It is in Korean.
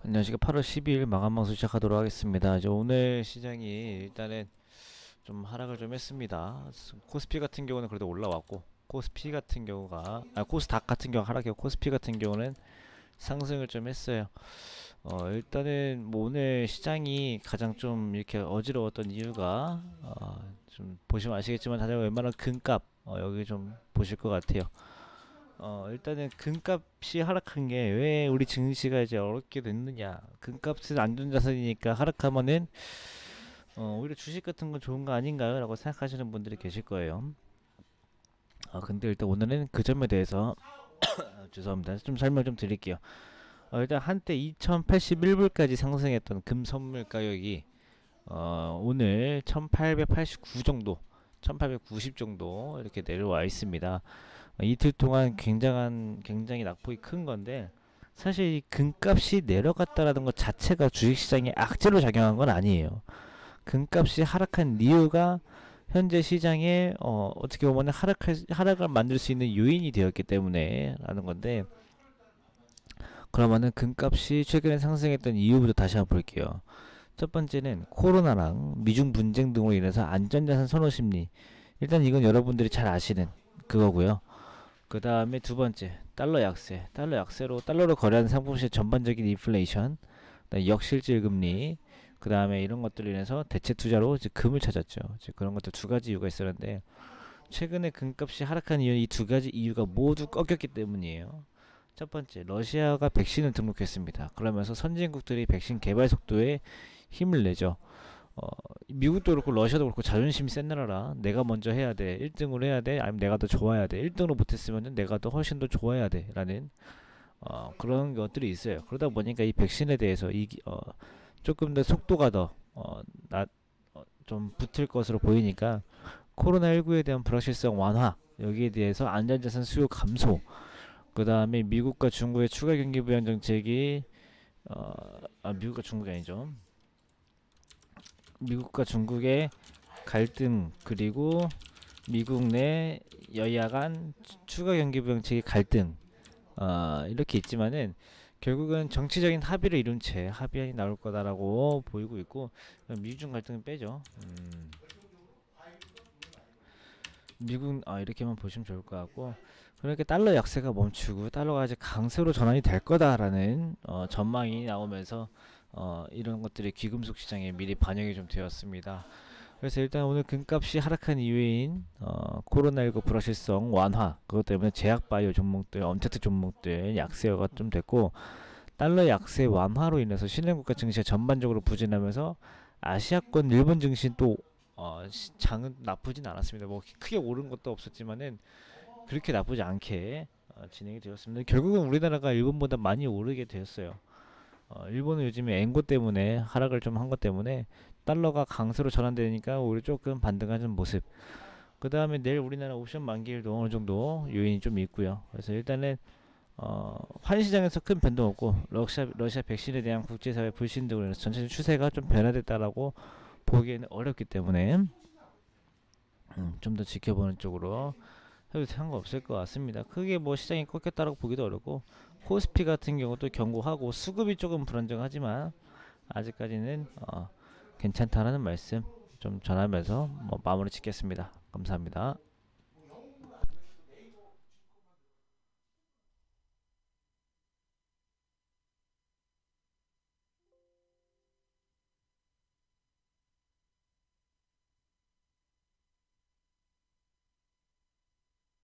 안녕하십니까. 8월 12일 마감방송 시작하도록 하겠습니다. 이제 오늘 시장이 일단은 좀 하락을 좀 했습니다. 코스피 같은 경우는 그래도 올라왔고, 코스피 같은 경우가 코스닥 같은 경우 하락이고, 코스피 같은 경우는 상승을 좀 했어요. 일단은 뭐 오늘 시장이 가장 좀 이렇게 어지러웠던 이유가 좀 보시면 아시겠지만 다들 웬만한 금값 여기 좀 보실 것 같아요. 일단은 금값이 하락한 게 왜 우리 증시가 이제 어렵게 됐느냐. 금값은 안전자산이니까 하락하면은 오히려 주식 같은 건 좋은 거 아닌가요? 라고 생각하시는 분들이 계실 거예요. 근데 일단 오늘은 그 점에 대해서 죄송합니다. 좀 설명 좀 드릴게요. 일단 한때 2081불까지 상승했던 금 선물 가격이 오늘 1889 정도, 1890 정도 이렇게 내려와 있습니다. 이틀 동안 굉장히 낙폭이 큰 건데, 사실 이 금값이 내려갔다라는 것 자체가 주식시장에 악재로 작용한 건 아니에요. 금값이 하락한 이유가 현재 시장에 어떻게 보면 하락을 만들 수 있는 요인이 되었기 때문에 라는 건데, 그러면은 금값이 최근에 상승했던 이유부터 다시 한번 볼게요. 첫 번째는 코로나랑 미중 분쟁 등으로 인해서 안전자산 선호 심리. 일단 이건 여러분들이 잘 아시는 그거고요. 그 다음에 두 번째, 달러 약세. 달러 약세로 달러로 거래하는 상품 시 전반적인 인플레이션, 역실질 금리, 그 다음에 이런 것들로 인해서 대체 투자로 이제 금을 찾았죠. 이제 그런 것들 두 가지 이유가 있었는데, 최근에 금값이 하락한 이유, 이 두 가지 이유가 모두 꺾였기 때문이에요. 첫 번째, 러시아가 백신을 등록했습니다. 그러면서 선진국들이 백신 개발 속도에 힘을 내죠. 미국도 그렇고 러시아도 그렇고 자존심이 센 나라라. 내가 먼저 해야 돼. 1등으로 해야 돼. 아니면 내가 더 좋아야 돼. 1등으로 못했으면 내가 더 훨씬 더 좋아야 돼. 라는 그런 것들이 있어요. 그러다 보니까 이 백신에 대해서 조금 더 속도가 좀 붙을 것으로 보이니까 코로나19에 대한 불확실성 완화, 여기에 대해서 안전자산 수요 감소, 그 다음에 미국과 중국의 추가 경기 부양 정책이 미국과 중국이 아니죠. 미국과 중국의 갈등, 그리고 미국 내 여야 간 추가 경기 부양책의 갈등, 이렇게 있지만은 결국은 정치적인 합의를 이룬 채 합의안이 나올 거다라고 보이고 있고, 미중 갈등은 빼죠. 미국 이렇게만 보시면 좋을 것 같고, 그렇게 달러 약세가 멈추고 달러가 이제 강세로 전환이 될 거다라는 전망이 나오면서 이런 것들이 귀금속 시장에 미리 반영이 좀 되었습니다. 그래서 일단 오늘 금값이 하락한 이유인 코로나19 불확실성 완화, 그것 때문에 제약바이오 종목들, 언택트 종목들 약세가 좀 됐고, 달러 약세 완화로 인해서 신흥국가 증시가 전반적으로 부진하면서 아시아권 일본 증시는 또 장은 나쁘진 않았습니다. 뭐 크게 오른 것도 없었지만은 그렇게 나쁘지 않게 진행이 되었습니다. 결국은 우리나라가 일본보다 많이 오르게 되었어요. 일본은 요즘에 엔고 때문에 하락을 좀 한 것 때문에 달러가 강세로 전환되니까 오히려 조금 반등하는 모습. 그 다음에 내일 우리나라 옵션 만기일도 어느 정도 요인이 좀 있고요. 그래서 일단은 환시장에서 큰 변동 없고, 러시아 백신에 대한 국제사회 불신 등으로 인해서 전체적 추세가 좀 변화됐다라고 보기에는 어렵기 때문에 좀 더 지켜보는 쪽으로 해도 상관없을 것 같습니다. 크게 뭐 시장이 꺾였다라고 보기도 어렵고, 코스피 같은 경우도 견고하고 수급이 조금 불안정하지만 아직까지는 괜찮다라는 말씀 좀 전하면서 마무리 짓겠습니다. 감사합니다.